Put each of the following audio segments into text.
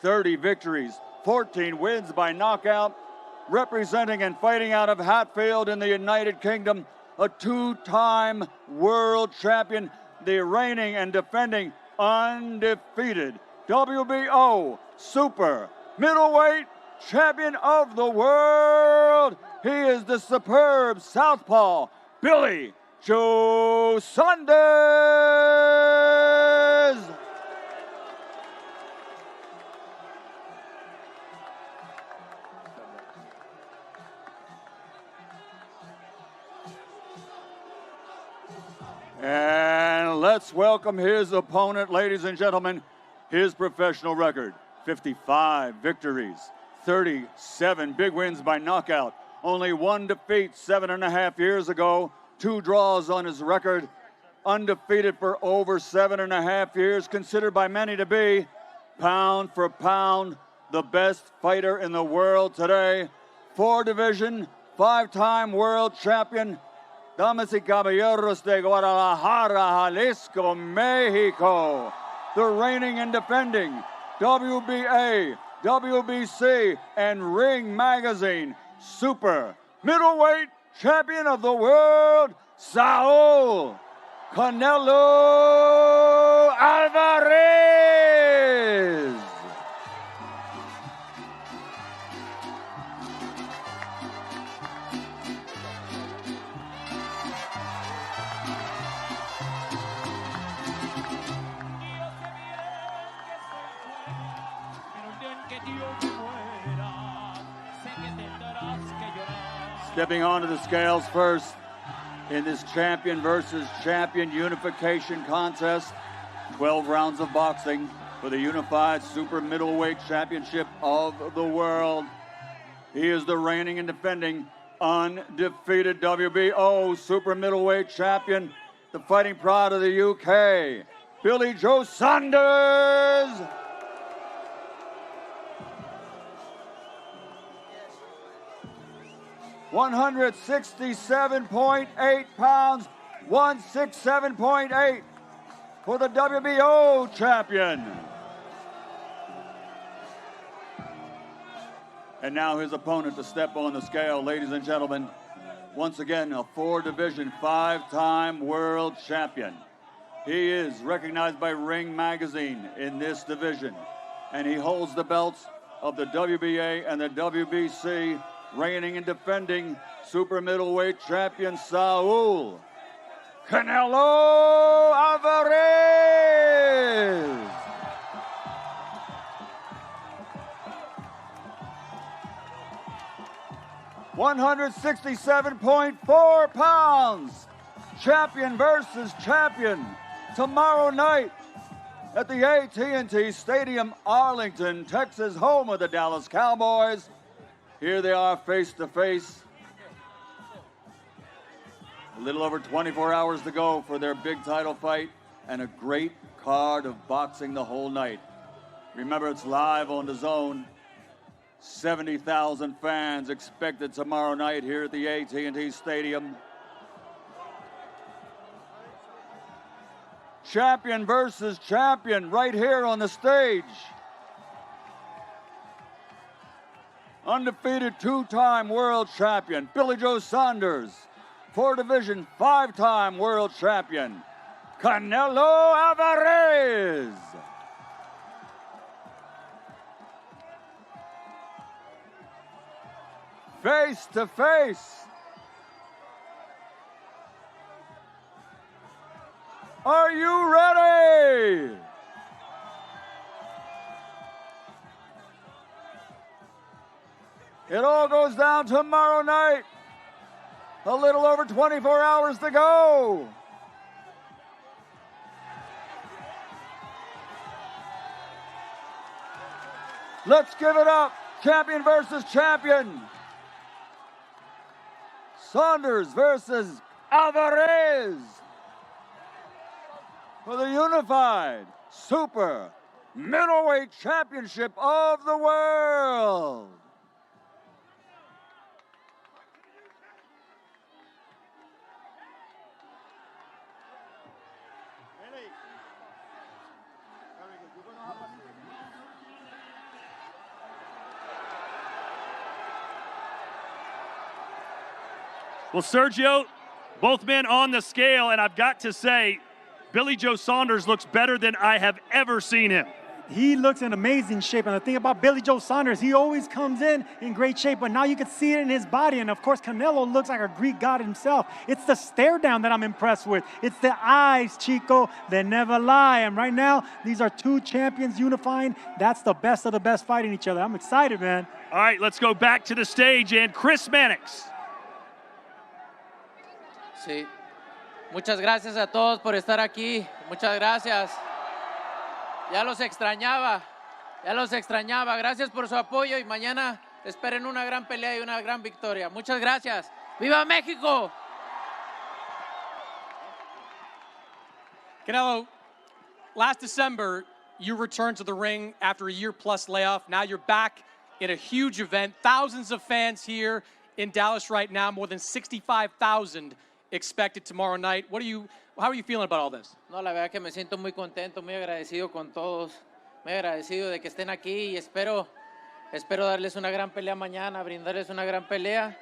30 victories, 14 wins by knockout, representing and fighting out of Hatfield in the United Kingdom, a two-time world champion, the reigning and defending undefeated WBO super middleweight champion of the world. He is the superb southpaw, Billy Joe Saunders. And let's welcome his opponent, ladies and gentlemen. His professional record: 55 victories, 37 big wins by knockout, only one defeat 7.5 years ago, 2 draws on his record, undefeated for over 7.5 years, considered by many to be, pound for pound, the best fighter in the world today. 4 division, 5-time world champion. Damas y caballeros de Guadalajara, Jalisco, Mexico, the reigning and defending WBA, WBC, and Ring Magazine super middleweight champion of the world, Saul Canelo Alvarez. Stepping onto the scales first in this champion versus champion unification contest. 12 rounds of boxing for the unified super middleweight championship of the world. He is the reigning and defending undefeated WBO super middleweight champion, the fighting pride of the UK, Billy Joe Saunders. 167.8 pounds, 167.8 for the WBO champion. And now his opponent to step on the scale, ladies and gentlemen. Once again, a 4-division, 5-time world champion. He is recognized by Ring Magazine in this division, and he holds the belts of the WBA and the WBC, reigning and defending super middleweight champion Saul Canelo Alvarez. $167.4 pounds. Champion versus champion tomorrow night at the AT&T Stadium, Arlington, Texas, home of the Dallas Cowboys. Here they are face to face. A little over 24 hours to go for their big title fight, and a great card of boxing the whole night. Remember, it's live on the Zone. 70,000 fans expected tomorrow night here at the AT&T Stadium. Champion versus champion right here on the stage. Undefeated 2-time world champion, Billy Joe Saunders. 4-division, 5-time world champion, Canelo Alvarez. Face to face. Are you ready? It all goes down tomorrow night. A little over 24 hours to go. Let's give it up. Champion versus champion. Saunders versus Alvarez for the unified super middleweight championship of the world. Well, Sergio, both men on the scale, and I've got to say, Billy Joe Saunders looks better than I have ever seen him. He looks in amazing shape, and the thing about Billy Joe Saunders, he always comes in great shape, but now you can see it in his body, and of course Canelo looks like a Greek god himself. It's the stare down that I'm impressed with. It's the eyes, Chico, they never lie, and right now, these are two champions unifying. That's the best of the best fighting each other. I'm excited, man. All right, let's go back to the stage, and Chris Mannix. Sí. Muchas gracias a todos por estar aquí. Muchas gracias. Ya los extrañaba. Gracias por su apoyo y mañana esperen una gran pelea y una gran victoria. Muchas gracias. ¡Viva México! Canelo, last December, you returned to the ring after a year-plus layoff. Now you're back in a huge event. Thousands of fans here in Dallas right now, more than 65,000 expected tomorrow night. How are you feeling about all this? No, la verdad que me siento muy contento, muy agradecido con todos, muy agradecido de que estén aquí y espero darles una gran pelea mañana, brindarles una gran pelea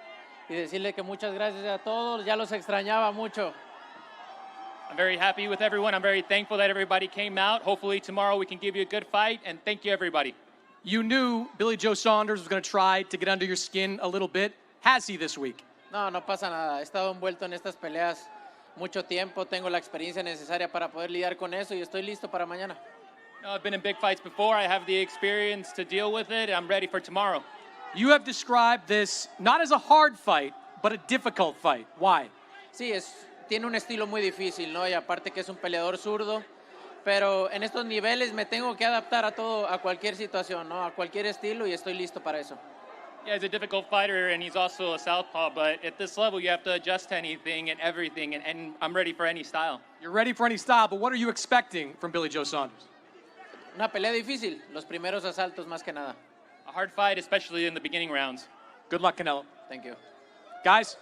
y decirles que muchas gracias a todos, ya los extrañaba mucho. I'm very happy with everyone. I'm very thankful that everybody came out. Hopefully tomorrow we can give you a good fight, and thank you everybody. You knew Billy Joe Saunders was going to try to get under your skin a little bit. Has he this week? No, no pasa nada. He estado envuelto en estas peleas mucho tiempo. Tengo la experiencia necesaria para poder lidiar con eso y estoy listo para mañana. I've been in big fights before. I have the experience to deal with it. I'm ready for tomorrow. You have described this not as a hard fight, but a difficult fight. Why? Sí, tiene un estilo muy difícil, ¿no? Y aparte que es un peleador zurdo, pero en estos niveles me tengo que adaptar a todo, a cualquier situación, ¿no? A cualquier estilo y estoy listo para eso. Yeah, he's a difficult fighter, and he's also a southpaw, but at this level, you have to adjust to anything and everything, and I'm ready for any style. You're ready for any style, but what are you expecting from Billy Joe Saunders? Una pelea difícil, los primeros asaltos más que nada. A hard fight, especially in the beginning rounds. Good luck, Canelo. Thank you. Guys?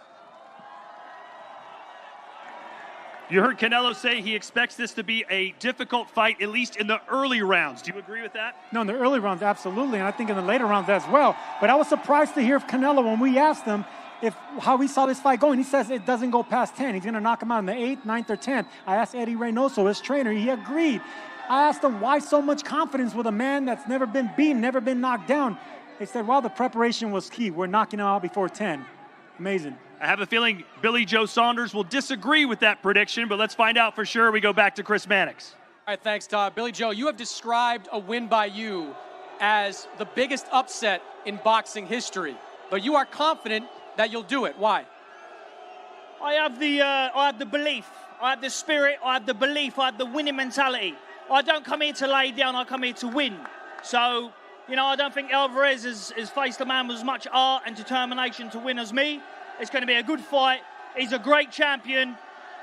You heard Canelo say he expects this to be a difficult fight, at least in the early rounds. Do you agree with that? No, in the early rounds, absolutely, and I think in the later rounds as well. But I was surprised to hear Canelo when we asked him how he saw this fight going. He says it doesn't go past 10. He's going to knock him out in the 8th, 9th, or 10th. I asked Eddie Reynoso, his trainer. He agreed. I asked him, why so much confidence with a man that's never been beaten, never been knocked down? He said, well, the preparation was key. We're knocking him out before 10. Amazing. I have a feeling Billy Joe Saunders will disagree with that prediction, but let's find out for sure. We go back to Chris Mannix. All right, thanks, Todd. Billy Joe, you have described a win by you as the biggest upset in boxing history, but you are confident that you'll do it. Why? I have the belief, I have the spirit, I have the belief, I have the winning mentality. I don't come here to lay down, I come here to win. So, you know, I don't think Alvarez has faced a man with as much art and determination to win as me. It's going to be a good fight. He's a great champion.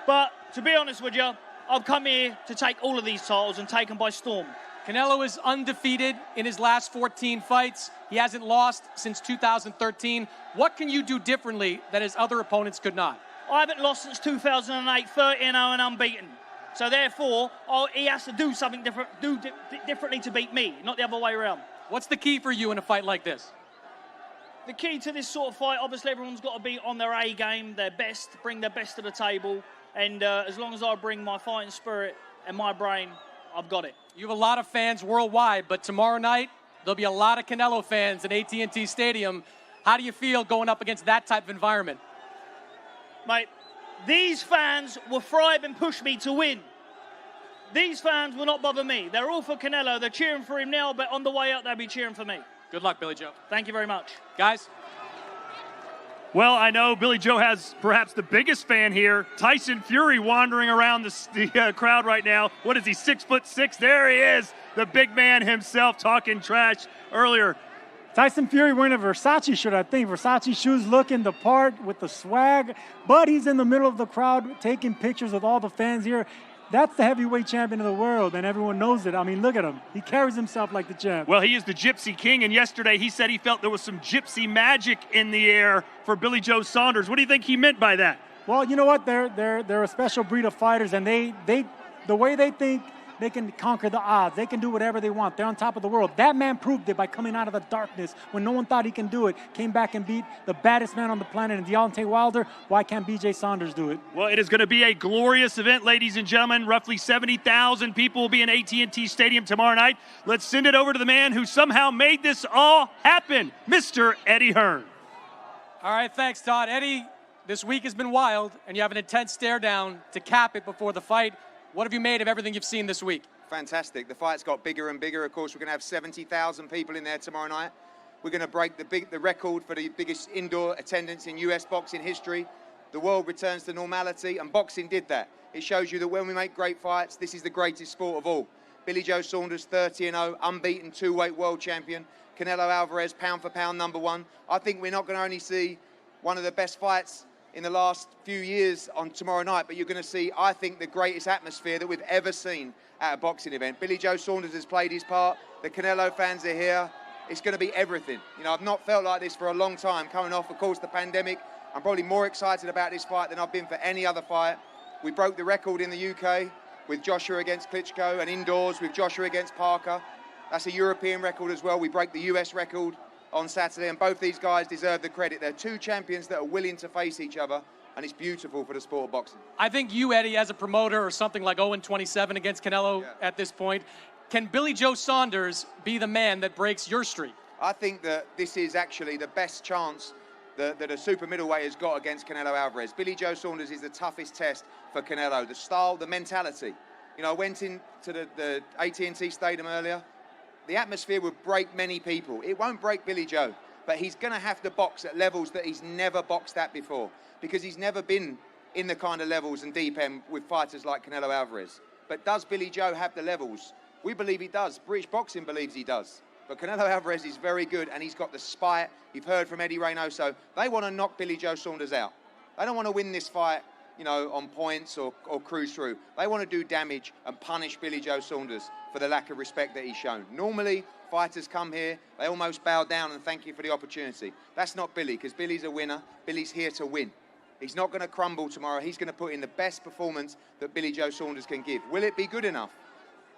But to be honest with you, I've come here to take all of these titles and take them by storm. Canelo is undefeated in his last 14 fights. He hasn't lost since 2013. What can you do differently that his other opponents could not? I haven't lost since 2008, 13-0 and unbeaten. So therefore, he has to do something differently to beat me, not the other way around. What's the key for you in a fight like this? The key to this sort of fight, obviously everyone's got to be on their A game, their best, bring their best to the table. And as long as I bring my fighting spirit and my brain, I've got it. You have a lot of fans worldwide, but tomorrow night, there'll be a lot of Canelo fans in AT&T Stadium. How do you feel going up against that type of environment? Mate, these fans will thrive and push me to win. These fans will not bother me. They're all for Canelo. They're cheering for him now, but on the way out, they'll be cheering for me. Good luck, Billy Joe. Thank you very much. Guys? Well, I know Billy Joe has perhaps the biggest fan here. Tyson Fury wandering around the crowd right now. What is he, 6'6"? There he is, the big man himself talking trash earlier. Tyson Fury wearing a Versace shirt, I think. Versace shoes, looking the part with the swag. But he's in the middle of the crowd taking pictures with all the fans here. That's the heavyweight champion of the world, and everyone knows it. I mean, look at him. He carries himself like the champ. Well, he is the Gypsy King, and yesterday he said he felt there was some gypsy magic in the air for Billy Joe Saunders. What do you think he meant by that? Well, you know what? They're a special breed of fighters, and the way they think they can conquer the odds. They can do whatever they want. They're on top of the world. That man proved it by coming out of the darkness when no one thought he can do it. Came back and beat the baddest man on the planet, and Deontay Wilder. Why can't BJ Saunders do it? Well, it is going to be a glorious event, ladies and gentlemen. Roughly 70,000 people will be in AT&T Stadium tomorrow night. Let's send it over to the man who somehow made this all happen, Mr. Eddie Hearn. All right, thanks, Todd. Eddie, this week has been wild, and you have an intense stare down to cap it before the fight. What have you made of everything you've seen this week? Fantastic. The fight's got bigger and bigger. Of course, we're going to have 70,000 people in there tomorrow night. We're going to break the record for the biggest indoor attendance in US boxing history. The world returns to normality, and boxing did that. It shows you that when we make great fights, this is the greatest sport of all. Billy Joe Saunders, 30-0, unbeaten two-weight world champion. Canelo Alvarez, pound for pound, #1. I think we're not going to only see one of the best fights in the last few years on tomorrow night, but you're going to see, I think, the greatest atmosphere that we've ever seen at a boxing event. Billy Joe Saunders has played his part. The Canelo fans are here. It's going to be everything. You know, I've not felt like this for a long time, coming off, of course, the pandemic. I'm probably more excited about this fight than I've been for any other fight. We broke the record in the UK with Joshua against Klitschko, and indoors with Joshua against Parker. That's a European record as well. We break the US record on Saturday, and both these guys deserve the credit. They're two champions that are willing to face each other, and it's beautiful for the sport of boxing. I think you, Eddie, as a promoter, or something like 0-27 against Canelo at this point. Can Billy Joe Saunders be the man that breaks your streak? I think that this is actually the best chance that a super middleweight has got against Canelo Alvarez. Billy Joe Saunders is the toughest test for Canelo. The style, the mentality. You know, I went into the AT&T Stadium earlier. The atmosphere would break many people. It won't break Billy Joe, but he's going to have to box at levels that he's never boxed at before, because he's never been in the kind of levels and deep end with fighters like Canelo Alvarez. But does Billy Joe have the levels? We believe he does. British boxing believes he does. But Canelo Alvarez is very good, and he's got the spite. You've heard from Eddie Reynoso. They want to knock Billy Joe Saunders out. They don't want to win this fight, you know, on points or cruise through. They want to do damage and punish Billy Joe Saunders for the lack of respect that he's shown. Normally, fighters come here, they almost bow down and thank you for the opportunity. That's not Billy, because Billy's a winner. Billy's here to win. He's not going to crumble tomorrow. He's going to put in the best performance that Billy Joe Saunders can give. Will it be good enough?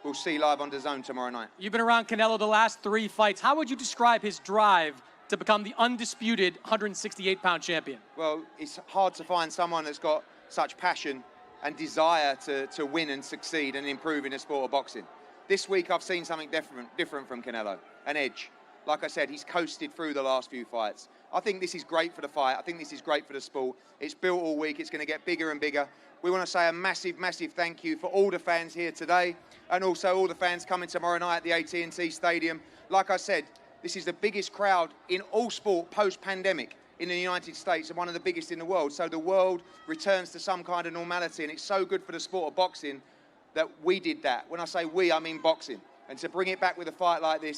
We'll see live on DAZN tomorrow night. You've been around Canelo the last 3 fights. How would you describe his drive to become the undisputed 168-pound champion? Well, it's hard to find someone that's got such passion and desire to win and succeed and improve in the sport of boxing. This week I've seen something different from Canelo, an edge. Like I said, he's coasted through the last few fights. I think this is great for the fight. I think this is great for the sport. It's built all week. It's going to get bigger and bigger. We want to say a massive, massive thank you for all the fans here today, and also all the fans coming tomorrow night at the AT&T Stadium. Like I said, this is the biggest crowd in all sport post-pandemic in the United States, and one of the biggest in the world. So the world returns to some kind of normality, and it's so good for the sport of boxing that we did that. When I say we, I mean boxing. And to bring it back with a fight like this